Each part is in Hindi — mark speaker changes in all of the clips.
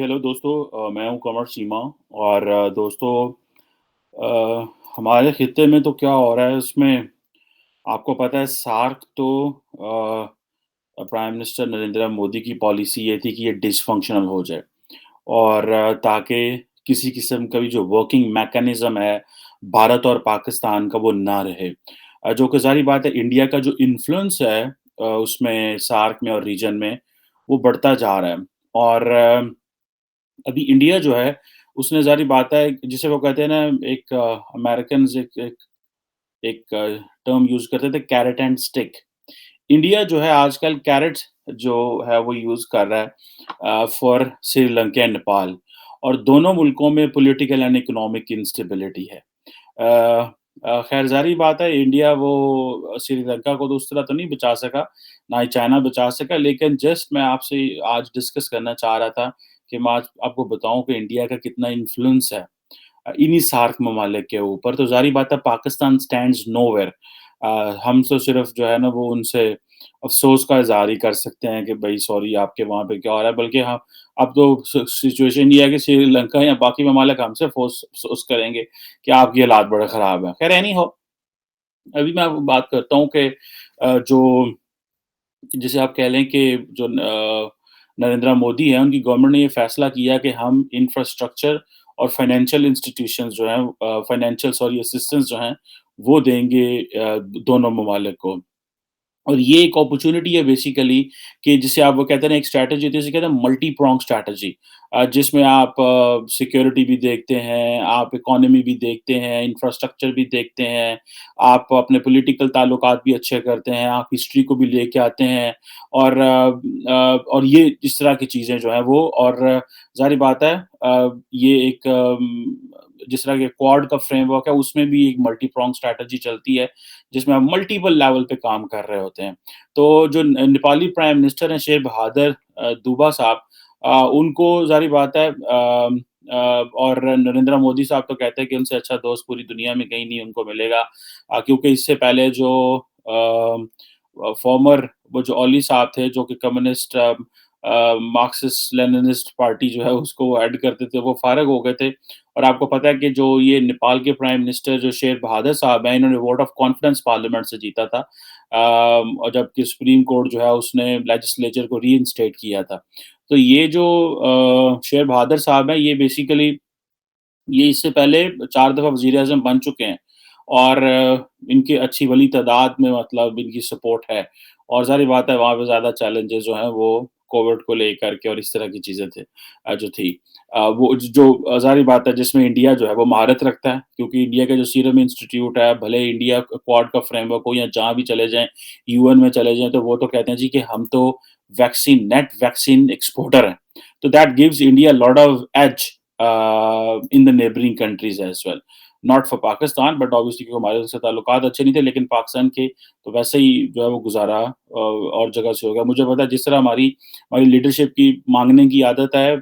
Speaker 1: हेलो दोस्तों। मैं हूँ कमर सीमा और दोस्तों, हमारे खित्ते में तो क्या हो रहा है उसमें आपको पता है। सार्क तो प्राइम मिनिस्टर नरेंद्र मोदी की पॉलिसी ये थी कि ये डिसफंक्शनल हो जाए और ताकि किसी किस्म का भी जो वर्किंग मैकेनिज्म है भारत और पाकिस्तान का वो ना रहे। जो कि ज़ाहिर बात है इंडिया का जो इन्फ्लुएंस है उसमें सार्क में और रीजन में वो बढ़ता जा रहा है। और अभी इंडिया जो है, उसने ज़ाहिर बात है जिसे वो कहते हैं ना, एक अमेरिकन्स एक एक एक टर्म यूज़ करते थे, कैरेट एंड स्टिक। इंडिया जो है आजकल कैरेट जो है वो यूज़ कर रहा है फॉर श्रीलंका एंड नेपाल, और दोनों मुल्कों में पॉलिटिकल एंड इकोनॉमिक इंस्टेबिलिटी है। खैर ज़ाहिर बात है इंडिया वो श्रीलंका को तो उस तरह तो नहीं बचा सका, ना ही चाइना बचा सका, लेकिन जस्ट मैं आपसे आज डिस्कस करना चाह रहा था कि मैं आज आपको बताऊँ कि इंडिया का कितना इन्फ्लुएंस है इन्हीं सार्क ममालिक के ऊपर। तो ज़ाहिर बात है पाकिस्तान स्टैंड्स नोवेयर। हम तो सिर्फ़ जो है ना वो उनसे अफ़सोस का इज़हार ही कर सकते हैं कि भई सॉरी आपके वहाँ पे क्या हो रहा है, बल्कि हम अब तो सिचुएशन ये है कि श्रीलंका या बाकी ममालिक हमसे अफ़सोस करेंगे कि आपके हालात बड़े ख़राब हैं। ख़ैर एनी हाउ, अभी मैं आपको बात करता हूँ कि जो जिसे आप कह लें कि जो नरेंद्र मोदी हैं, उनकी गवर्नमेंट ने ये फैसला किया कि हम इंफ्रास्ट्रक्चर और फाइनेंशियल इंस्टीट्यूशंस जो हैं, फाइनेंशियल सॉरी असिस्टेंस जो हैं, वो देंगे दोनों ममालिक को। और ये एक अपॉर्च्युनिटी है बेसिकली कि जिसे आप वो कहते हैं ना, एक स्ट्रैटेजी होती है जिसे कहते हैं मल्टी प्रोंग स्ट्रैटेजी, जिसमें आप सिक्योरिटी भी देखते हैं, आप इकोनॉमी भी देखते हैं, इंफ्रास्ट्रक्चर भी देखते हैं, आप अपने पॉलिटिकल ताल्लुकात भी अच्छे करते हैं, आप हिस्ट्री को भी लेके आते हैं, और और ये इस तरह की चीज़ें जो हैं वो, और ज़ाहिर बात है ये एक जिस तरह के क्वाड का फ्रेमवर्क है उसमें भी एक मल्टी प्रोंग स्ट्रैटेजी चलती है, जिसमें हम मल्टीपल लेवल पे काम कर रहे होते हैं। तो जो नेपाली प्राइम मिनिस्टर हैं शेर बहादुर दूबा साहब, उनको ज़ाहिर बात है और नरेंद्र मोदी साहब तो कहते हैं कि उनसे अच्छा दोस्त पूरी दुनिया में कहीं नहीं उनको मिलेगा, क्योंकि इससे पहले जो फॉर्मर वो जो ओली साहब थे जो कि कम्युनिस्ट मार्क्सिस्ट लेनिनिस्ट पार्टी जो है उसको वो हेड करते थे, वो फारग हो गए थे। और आपको पता है कि जो ये नेपाल के प्राइम मिनिस्टर जो शेर बहादुर साहब हैं, इन्होंने वोट ऑफ कॉन्फिडेंस पार्लियामेंट से जीता था। और जबकि सुप्रीम कोर्ट जो है उसने लेजिस्लेचर को रीइंस्टेट किया था। तो ये जो शेर बहादुर साहब हैं, ये बेसिकली ये इससे पहले 4 दफ़ा वज़ीर-ए-आज़म बन चुके हैं, और इनकी अच्छी भली तादाद में मतलब इनकी सपोर्ट है। और ज़ाहिर बात है वहाँ पे ज़्यादा चैलेंजेज़ जो हैं वो कोविड को लेकर के और इस तरह की चीज़ें जो थी। वो जो ज़ाहिर बात है जिसमें इंडिया जो है वो महारत रखता है, क्योंकि इंडिया का जो सीरम इंस्टीट्यूट है, भले ही इंडिया क्वाड का फ्रेमवर्क हो या जहाँ भी चले जाएँ, यूएन में चले जाएँ, तो वो तो कहते हैं जी कि हम तो नेट वैक्सीन एक्सपोर्टर हैं। तो that gives India lot of edge in the neighboring countries as well. Not for Pakistan, but obviously क्योंकि हमारे उनसे ताल्लुकात अच्छे नहीं थे, लेकिन पाकिस्तान के तो वैसे ही जो है वो गुज़ारा और जगह से हो गया। मुझे पता है जिस तरह हमारी हमारी लीडरशिप की माँगने की आदत है,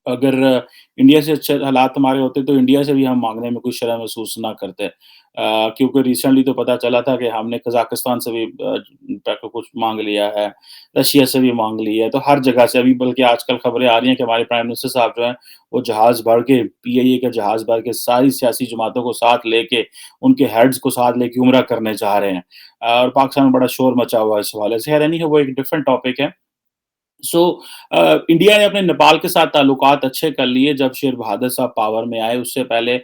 Speaker 1: अगर इंडिया से अच्छे हालात हमारे होते तो इंडिया से भी हम माँगने में कोई शर्म महसूस ना करते। क्योंकि रिसेंटली तो पता चला था कि हमने कज़ाकिस्तान से भी पैसा कुछ माँग लिया है, रशिया से भी माँग लिया है, तो हर जगह से अभी बल्कि आजकल खबरें आ रही हैं कि हमारे प्राइम मिनिस्टर साहब जो हैं, वो जहाज़ भर के पीआईए का जहाज़ भर के सारी सियासी जमातों को साथ लेके, उनके हेड्स को साथ लेके उम्रा करने जा रहे हैं। और पाकिस्तान में बड़ा शोर मचा हुआ है इस हवाले से। खैर एनीहाउ वो एक डिफरेंट टॉपिक है। सो इंडिया ने अपने नेपाल के साथ ताल्लुकात अच्छे कर लिए जब शेर बहादुर साहब पावर में आए। उससे पहले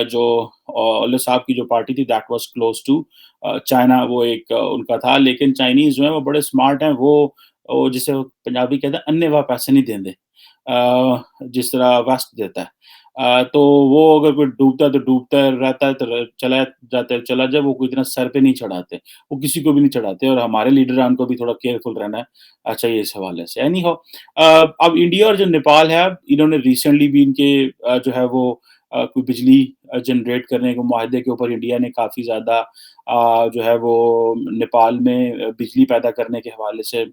Speaker 1: जो ओली साहब की जो पार्टी थी that was close to China, वो एक उनका था। लेकिन चाइनीज़ जो हैं वो बड़े स्मार्ट हैं, वो जिसे वो पंजाबी कहते हैं अन्नेवाह पैसे नहीं देंदे, जिस तरह वेस्ट देता है। तो वो अगर कोई डूबता है तो डूबता रहता है, तो चला जाता है चला जाए, वो कोई इतना सर पे नहीं चढ़ाते, वो किसी को भी नहीं चढ़ाते, और हमारे लीडरान को भी थोड़ा केयरफुल रहना चाहिए इस हवाले से। एनी हाउ, अब इंडिया और जो नेपाल है, इन्होंने रिसेंटली भी इनके जो है वो कोई बिजली जनरेट करने के मुआहदे के ऊपर इंडिया ने काफ़ी ज़्यादा जो है वो नेपाल में बिजली पैदा करने के हवाले से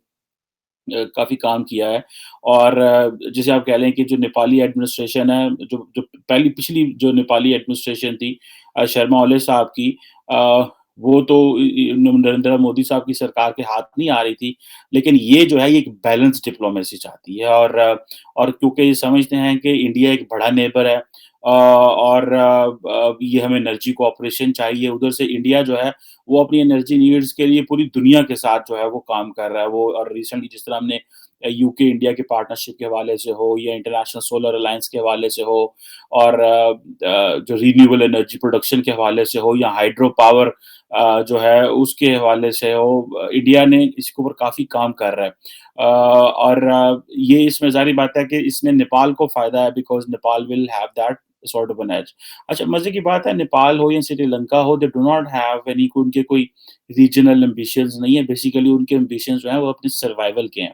Speaker 1: काफ़ी काम किया है। और जैसे आप कह लें कि जो नेपाली एडमिनिस्ट्रेशन है, जो जो पिछली जो नेपाली एडमिनिस्ट्रेशन थी शर्मा ओली साहब की, वो तो नरेंद्र मोदी साहब की सरकार के हाथ नहीं आ रही थी। लेकिन ये जो है ये एक बैलेंस डिप्लोमेसी चाहती है और क्योंकि ये समझते हैं कि इंडिया एक बड़ा नेबर है और ये हमें एनर्जी कोऑपरेशन चाहिए। उधर से इंडिया जो है वो अपनी एनर्जी नीड्स के लिए पूरी दुनिया के साथ जो है वो काम कर रहा है। वो और रिसेंटली जिस तरह हमने यूके इंडिया के पार्टनरशिप के हवाले से हो या इंटरनेशनल सोलर अलायंस के हवाले से हो और जो रिन्यूएबल एनर्जी प्रोडक्शन के हवाले से हो या हाइड्रो पावर जो है उसके हवाले से हो, इंडिया ने इसके ऊपर काफ़ी काम कर रहा है। और ये इसमें ज़ाहिर बात है कि इसमें नेपाल को फ़ायदा है because Nepal will have that sort of an edge. अच्छा मज़े की बात है नेपाल हो या श्रीलंका हो, they do not have any उनके कोई रीजनल एम्बिशंस नहीं है, बेसिकली उनके एम्बिशंस जो हैं वो अपने सर्वाइवल के हैं।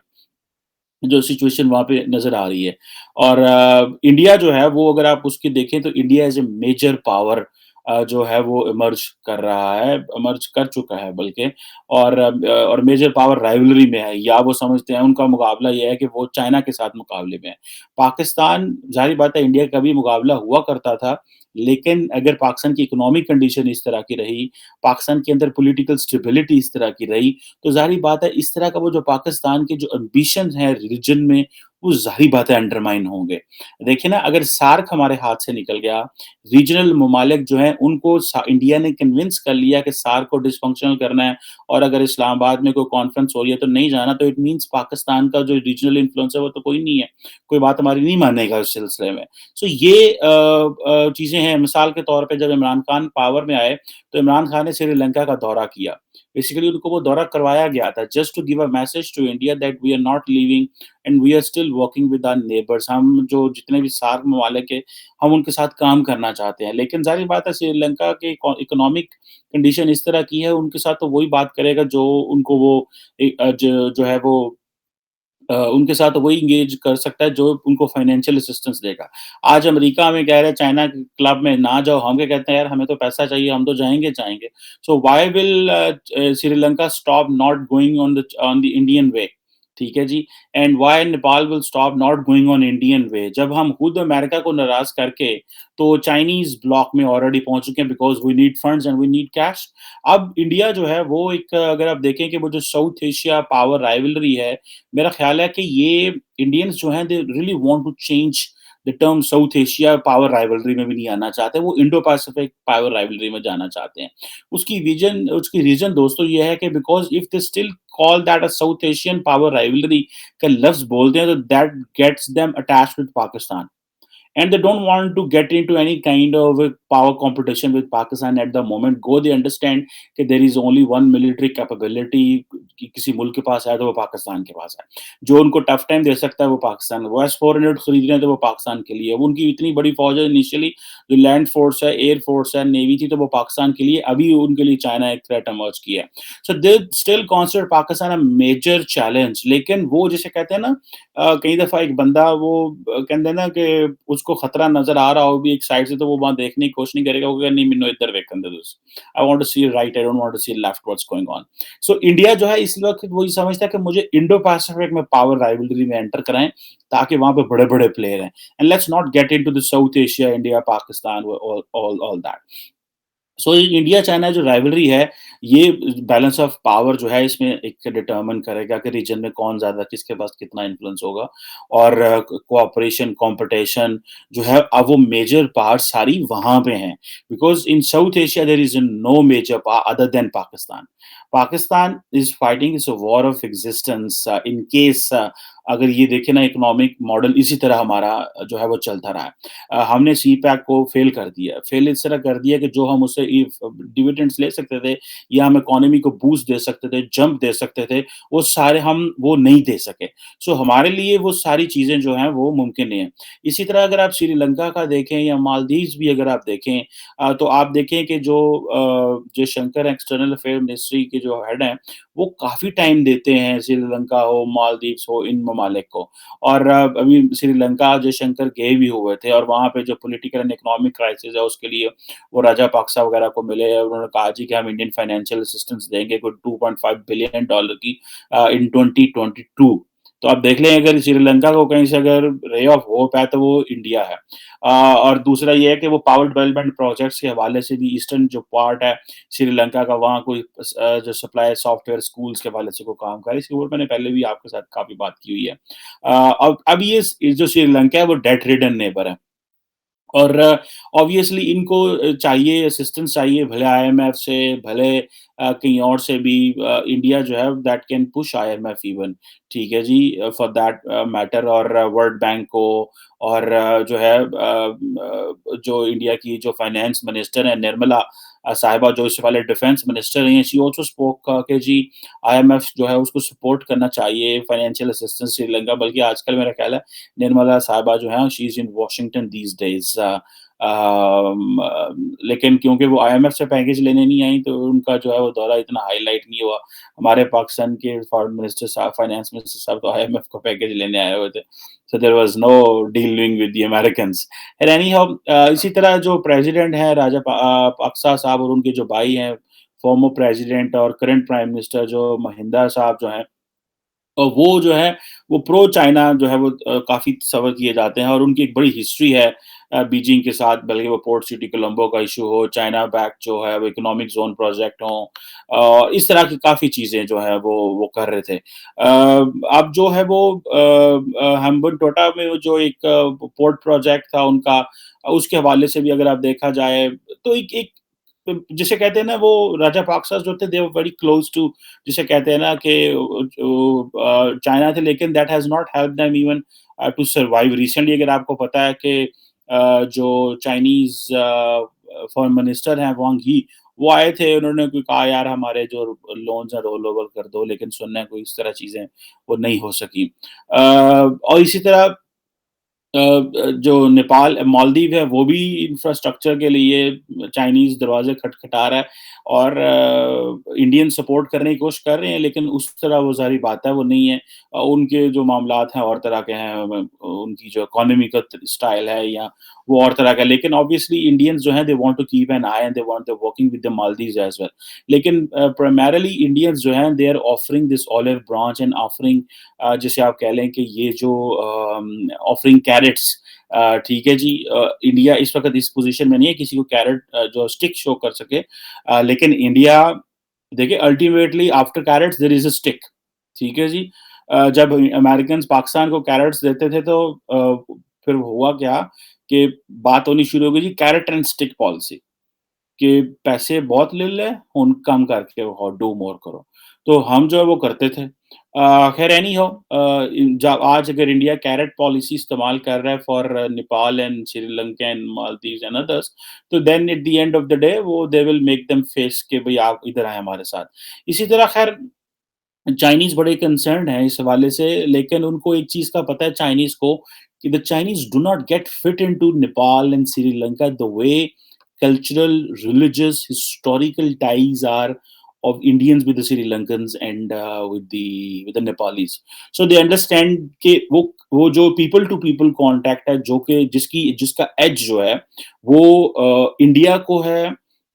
Speaker 1: जो सिचुएशन वहाँ पे नज़र आ रही है। और इंडिया जो है वो अगर आप उसकी देखें तो India as a major power जो है वो इमर्ज कर रहा है, इमर्ज कर चुका है बल्कि और मेजर पावर राइवलरी में है या वो समझते हैं उनका मुकाबला ये है कि वो चाइना के साथ मुकाबले में है। पाकिस्तान ज़ाहिर बात है इंडिया का भी मुकाबला हुआ करता था, लेकिन अगर पाकिस्तान की इकोनॉमिक कंडीशन इस तरह की रही, पाकिस्तान के अंदर पॉलिटिकल स्टेबिलिटी इस तरह की रही, तो ज़ाहिर बात है इस तरह का वो जो पाकिस्तान के जो एम्बिशंस हैं रीजन में, वो ज़ाहिर बात है अंडरमाइन होंगे। देखिए ना अगर सार्क हमारे हाथ से निकल गया, रीजनल ममालिक जो हैं उनको सा इंडिया ने कन्विंस कर लिया कि सार्क को डिसफंक्शनल करना है और अगर इस्लामाबाद में कोई कॉन्फ्रेंस हो रही है तो नहीं जाना, तो इट मीन्स पाकिस्तान का जो रीजनल इन्फ्लुएंस है वो तो कोई नहीं है। कोई बात हमारी नहीं मानेगा इस सिलसिले में। सो ये चीज़ें हैं मिसाल के तौर पे जब इमरान खान पावर में आए, तो इमरान खान ने श्रीलंका का दौरा किया। बेसिकली उनको वो दौरा करवाया गया था just to give a message to India that we are not leaving and we are still working with our neighbours. हम जो जितने भी सार्क ममालिक है, हम उनके साथ काम करना चाहते हैं। लेकिन ज़ाहिर बात है श्रीलंका की इकोनॉमिक कंडीशन इस तरह की है, उनके साथ तो वही बात करेगा जो उनको वो जो है वो उनके साथ वही एंगेज कर सकता है जो उनको फाइनेंशियल असिस्टेंस देगा। आज अमेरिका हमें कह रहा है चाइना क्लब में ना जाओ, हम क्या कहते हैं यार हमें तो पैसा चाहिए, हम तो जाएँगे, जाएँगे। So why will Sri Lanka stop not going on the Indian way? ठीक है जी। And why Nepal will stop not going on Indian way? जब हम खुद अमेरिका को नाराज़ करके तो चाइनीज़ ब्लॉक में ऑलरेडी पहुँच चुके हैं because we need funds and we need cash. अब इंडिया जो है वो एक अगर आप देखें कि वो जो साउथ एशिया पावर राइवलरी है, मेरा ख़्याल है कि ये इंडियंस जो हैं they really want to change the term South Asia power rivalry में भी नहीं आना चाहते, वो इंडो पैसिफिक पावर राइवलरी में जाना चाहते हैं। उसकी रीज़न दोस्तों ये है कि because if they still call that a South Asian power rivalry का लफ्ज़ बोलते हैं तो that gets them attached with Pakistan. And they don't want to get into any kind of a power competition with Pakistan at the moment. Go they understand कि there is only one military capability कि किसी मुल्क के पास है तो वो पाकिस्तान के पास है। जो उनको टफ टाइम दे सकता है वो पाकिस्तान वो S-400 खरीद रहे हैं तो वो पाकिस्तान के लिए। वो उनकी इतनी बड़ी फ़ौज है इनिशियली जो लैंड फ़ोर्स है, एयर फ़ोर्स है, नेवी थी तो वो पाकिस्तान के लिए अभी उनके लिए चाइना एक थ्रेट इमर्ज किया है। So they still consider Pakistan a major challenge लेकिन वो जिसे कहते हैं ना कई दफ़ा एक बंदा वो कहते हैं ना कि उसको खतरा नज़र आ रहा हो भी एक साइड से तो वो वहाँ देखने की कोशिश नहीं करेगा, वो कहेगा नहीं मैनू इधर वेखन दे तुसी। I want to see right, I don't want to see left what's going on. So India जो है इस वक़्त वही समझता है कि मुझे इंडो पैसिफिक में पावर राइवलरी में एंटर कराएँ ताकि वहाँ पे बड़े-बड़े प्लेयर हैं। And let's not get into the South Asia, India, Pakistan all that. So ये इंडिया चाइना जो राइवलरी है, ये बैलेंस ऑफ पावर जो है इसमें एक डिटरमाइन करेगा कि रीजन में कौन ज़्यादा किसके पास कितना इन्फ्लुएंस होगा और कोऑपरेशन, कॉम्पिटिशन जो है अब वो मेजर पावर सारी वहाँ पे हैं। Because in south Asia there is no major power other than Pakistan. Pakistan is fighting it's a war of existence in case अगर ये देखें ना इकोनॉमिक मॉडल इसी तरह हमारा जो है वो चलता रहा है। हमने सीपैक को फ़ेल कर दिया। फ़ेल इस तरह कर दिया कि जो हम उससे डिविडेंड्स ले सकते थे या हम इकोनॉमी को बूस्ट दे सकते थे, जंप दे सकते थे, वो सारे हम वो नहीं दे सके। सो हमारे लिए वो सारी चीज़ें जो हैं वो मुमकिन नहीं है। इसी तरह अगर आप श्रीलंका का देखें या मालदीव्स भी अगर आप देखें तो आप देखें कि जो जयशंकर एक्सटर्नल अफेयर मिनिस्ट्री के जो हेड हैं, वो काफ़ी टाइम देते हैं श्रीलंका हो, मालदीव्स हो, इन ममालिक को। और अभी श्रीलंका जयशंकर गए भी हुए थे और वहाँ पे जो पॉलिटिकल एंड इकोनॉमिक क्राइसिस है उसके लिए वो राजापाक्सा वगैरह को मिले और उन्होंने कहा जी कि हम इंडियन फाइनेंशियल असिस्टेंस देंगे कोई $2.5 बिलियन की इन 2022। तो आप देख लें अगर श्रीलंका को कहीं से अगर रे ऑफ होप है तो वो इंडिया है। और दूसरा ये है कि वो पावर डेवलपमेंट प्रोजेक्ट्स के हवाले से भी ईस्टर्न जो पार्ट है श्रीलंका का वहाँ कोई जो सप्लाई सॉफ्टवेयर स्कूल्स के हवाले से कोई काम करे, इसके ऊपर मैंने पहले भी आपके साथ काफ़ी बात की हुई है। अब ये जो श्रीलंका है वो डेट रिडन नेबर है। और ऑब्वियसली इनको चाहिए असिस्टेंस चाहिए, भले आईएमएफ से, भले कहीं और से भी। इंडिया जो है that can push IMF even, ठीक है जी, फॉर दैट मैटर, और वर्ल्ड बैंक को, और जो है जो इंडिया की जो फाइनेंस मिनिस्टर है निर्मला साहिबा, जो इससे पहले डिफेंस मिनिस्टर रही हैं, शी आल्सो स्पोक कि जी आईएमएफ जो है उसको सपोर्ट करना चाहिए, फाइनेंशियल असिस्टेंस श्रीलंका। बल्कि आजकल मेरा ख्याल है निर्मला साहिबा जो हैं she is in Washington these days. लेकिन क्योंकि वो आईएमएफ से पैकेज लेने नहीं आई, तो उनका जो है वो दौरा इतना हाइलाइट नहीं हुआ। हमारे पाकिस्तान के फॉरेन मिनिस्टर साहब, फाइनेंस मिनिस्टर साहब तो आईएमएफ का पैकेज लेने आए हुए थे। So there was no dealing with the Americans. And anyhow इसी तरह जो प्रेज़िडेंट हैं राजापाक्सा साहब, और उनके जो भाई हैं, फॉर्मर प्रेज़िडेंट और करंट प्राइम मिनिस्टर जो महिंदा साहब जो हैं, वो जो है, वो प्रो चाइना जो है वो काफ़ी तस्वर किए जाते हैं, और उनकी एक बड़ी हिस्ट्री है बीजिंग के साथ, भले वो पोर्ट सिटी कोलंबो का इश्यू हो, चाइना बैक जो है वो इकोनॉमिक ज़ोन प्रोजेक्ट हो, इस तरह की काफ़ी चीज़ें जो है वो कर रहे थे। अब जो है वो हम्बनटोटा में वो जो एक पोर्ट प्रोजेक्ट था उनका, उसके हवाले से भी अगर आप देखा जाए तो एक एक जिसे कहते हैं ना, वो राजापाक्सा जो थे they were very close to, जिसे कहते हैं ना कि चाइना थे, लेकिन that has not helped them even to survive. Recently अगर आपको पता है कि जो चाइनीज़ फॉरेन मिनिस्टर हैं वांग ही, वो आए थे, उन्होंने कोई कहा यार हमारे जो लोन्स हैं रोल ओवर कर दो, लेकिन सुनने को इस तरह चीज़ें वो नहीं हो सकी। और इसी तरह जो नेपाल मालदीव है वो भी इंफ्रास्ट्रक्चर के लिए चाइनीज़ दरवाज़े खटखटा रहा है, और इंडियन सपोर्ट करने की कोशिश कर रहे हैं, लेकिन उस तरह वो ज़ाहिर बात है वो नहीं है। उनके जो मामलात हैं और तरह के हैं, उनकी जो इकोनॉमी का स्टाइल है या वो और तरह का है। लेकिन ऑब्वियसली इंडियंस जो हैं they want to keep an eye and they working with the Maldives as well. लेकिन प्राइमरीली इंडियंस जो हैं they are offering this olive branch and offering, जिसे आप कह लें कि ये जो ऑफरिंग कैरेट्स, ठीक है जी, इंडिया इस वक़्त इस पोज़ीशन में नहीं है किसी को कैरेट जो स्टिक शो कर सके। लेकिन इंडिया, देखिए ultimately after carrots there is a stick, ठीक है जी। जब अमेरिकन्स पाकिस्तान को कैरेट्स देते थे तो फिर हुआ क्या कि बात होनी शुरू हो गई जी कैरेट एंड स्टिक पॉलिसी। कि पैसे बहुत ले ले, उन कम करके हो डू मोर करो। तो हम जो है वो करते थे। खैर एनी हाउ, जब आज अगर इंडिया कैरेट पॉलिसी इस्तेमाल कर रहा है for Nepal and Sri Lanka and Maldives and others, तो then at the end of the day वो they will make them face कि भई आप इधर आएँ हमारे साथ। इसी तरह खैर चाइनीज़ बड़े कंसर्न्ड हैं इस हवाले से, लेकिन उनको एक चीज़ का पता है चाइनीज़ को कि the Chinese do not get fit into Nepal and Sri Lanka the way cultural, religious, historical ties are of Indians with the Sri Lankans and with the Nepalis. So they understand कि वो जो people to people contact है, जो कि जिसका edge जो है वो इंडिया को है,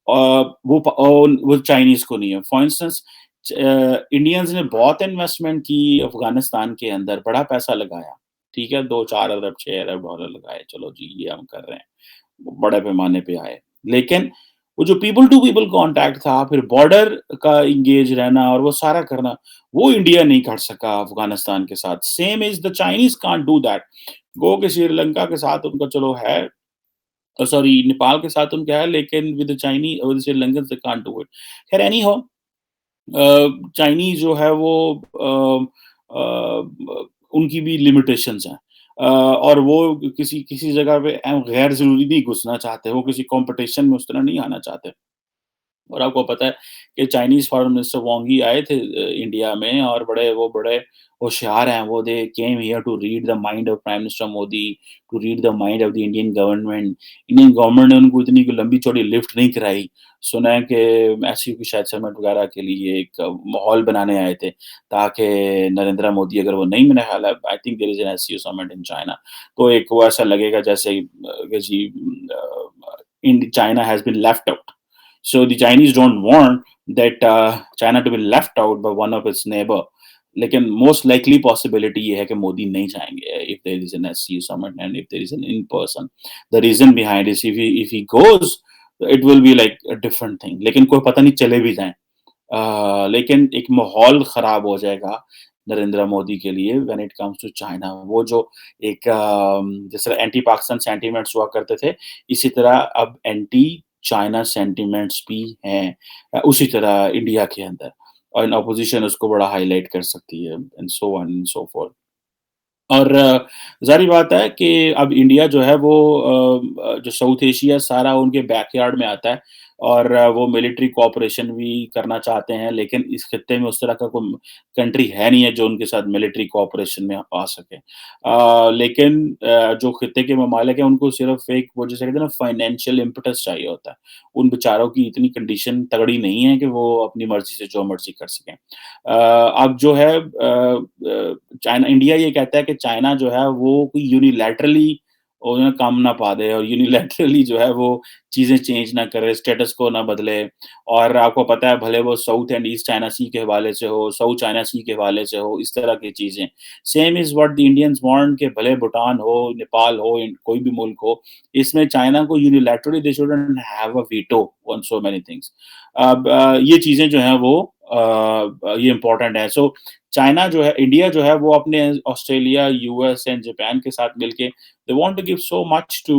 Speaker 1: वो चाइनीज को नहीं है। फॉर इंस्टेंस इंडियंस ने बहुत इन्वेस्टमेंट की अफगानिस्तान के अंदर, बड़ा पैसा लगाया, ठीक है, 2-4 अरब 6 अरब डॉलर लगाए, चलो जी ये हम कर रहे हैं, बड़े पैमाने पे आए। लेकिन वो जो पीपल टू पीपल कांटेक्ट था, फिर बॉर्डर का एंगेज रहना और वो सारा करना, वो इंडिया नहीं कर सका अफगानिस्तान के साथ। Same is the Chinese can't do that. गो के श्रीलंका के साथ उनका चलो है, सॉरी नेपाल के साथ उनका है, लेकिन with Chinese with Sri Lankan they can't do it. खैर एनी हो, चाइनीज़ जो है वो उनकी भी लिमिटेशंस हैं, और वो किसी किसी जगह पे गैर ज़रूरी नहीं घुसना चाहते, वो किसी कॉम्पिटिशन में उस तरह नहीं आना चाहते। और आपको पता है कि चाइनीज़ फॉरेन मिनिस्टर वांग ही आए थे इंडिया में, और बड़े होशियार हैं वो। They came here to read the mind of prime minister Modi, to read the mind of the Indian government. Indian government ने उनको इतनी कोई लंबी चौड़ी लिफ्ट नहीं कराई। सुना है कि ऐसी कोई शायद समिट वगैरह के लिए एक माहौल बनाने आए थे, ताकि नरेंद्र मोदी, अगर वो नहीं, मेरा ख्याल है I think there is an SCO summit in China, तो एक वो ऐसा लगेगा जैसे कि जी in China has been left out. So the Chinese don't want that China to be left out by one of its neighbor. लेकिन मोस्ट लाइकली पॉसिबिलिटी ये है कि मोदी नहीं जाएँगे if there is an SCO summit and if there is an in person. The reason behind this if he goes it will be like a different thing, लेकिन कोई पता नहीं चले भी जाएँ। लेकिन एक माहौल खराब हो जाएगा नरेंद्र मोदी के लिए when it comes to China. वो जो एक जिस तरह एंटी पाकिस्तान सेंटीमेंट्स हुआ करते थे, इसी तरह अब एंटी चाइना सेंटीमेंट्स भी हैं उसी तरह इंडिया के अंदर, और अपोज़िशन उसको बड़ा हाइलाइट कर सकती है and so on and so forth. और ज़ाहिर-सी बात है कि अब इंडिया जो है वो जो साउथ एशिया सारा उनके बैकयार्ड में आता है, और वो मिलिट्री कोऑपरेशन भी करना चाहते हैं, लेकिन इस खित्ते में उस तरह का कोई कंट्री है नहीं है जो उनके साथ मिलिट्री कोऑपरेशन में आ सके। लेकिन जो खित्ते के ममालिक हैं उनको सिर्फ़ एक वो जिसे कहते हैं ना फाइनेंशियल इम्पेटस चाहिए होता है। उन बेचारों की इतनी कंडीशन तगड़ी नहीं है कि वो अपनी मर्ज़ी से जो मर्ज़ी कर सकें। अब जो है चाइना इंडिया ये कहता है कि चाइना जो है वो कोई यूनिलैटरली उन्हें काम ना पा दे और यूनिलैटरली जो है वो चीज़ें चेंज ना करे, स्टेटस को ना बदले। और आपको पता है भले वो साउथ एंड ईस्ट चाइना सी के हवाले से हो, साउथ चाइना सी के हवाले से हो, इस तरह की चीज़ें। Same is what the Indians want कि भले भूटान हो, नेपाल हो, इन कोई भी मुल्क हो, इसमें चाइना को unilaterally they shouldn't have a veto on so many things. अब ये चीज़ें जो हैं वो ये इम्पोर्टेंट है। सो चाइना जो है इंडिया जो है वो अपने ऑस्ट्रेलिया, यूएस एंड जापान के साथ मिलके they want to give so much to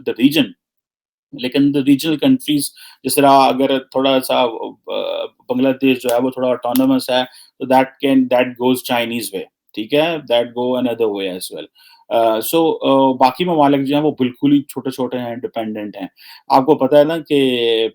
Speaker 1: the region. लेकिन द रीजनल कंट्रीज़ जिस तरह अगर थोड़ा-सा बांग्लादेश जो है वो थोड़ा ऑटोनॉमस है, तो दैट गोज़ चाइनीज़ वे, ठीक है? That go another way as well. बाकी ममालिक जो हैं वो बिल्कुल ही छोटे-छोटे हैं, डिपेंडेंट हैं। आपको पता है ना कि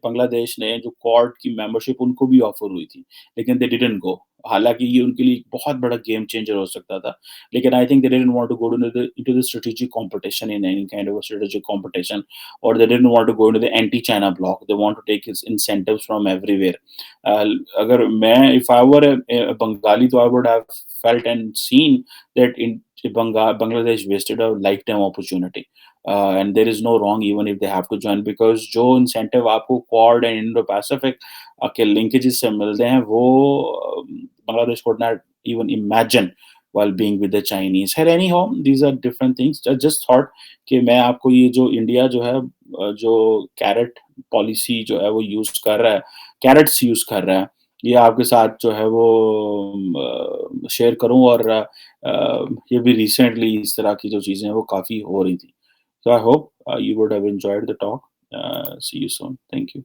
Speaker 1: बांग्लादेश ने जो क्वाड की मेंबरशिप उनको भी ऑफ़र हुई थी, लेकिन दे डिडन्ट गो। हालाँकि ये उनके लिए एक बहुत बड़ा गेम चेंजर हो सकता था, लेकिन I think they didn't want to go into the strategic competition in any kind of a strategic competition, or they didn't want to go into the anti-China bloc. They want to take its incentives from everywhere. Uh, अगर मैं if I were a Bengali, तो I would have felt and seen that in Bangladesh wasted a lifetime opportunity. And there is no wrong even if they have to join, because जो incentive आपको Quad and Indo-Pacific के linkages से मिलते हैं वो Bangladesh could not even imagine while being with the Chinese. Hey, anyhow, these are different things. I just thought कि मैं आपको ये जो इंडिया जो है जो कैरेट पॉलिसी जो है वो यूज़ कर रहा है, कैरेट्स यूज़ कर रहा है, ये आपके साथ जो है वो शेयर करूँ। और ये भी रिसेंटली इस तरह की जो चीज़ें हैं वो काफ़ी हो रही थी। So I hope you would have enjoyed the talk. See you soon. Thank you.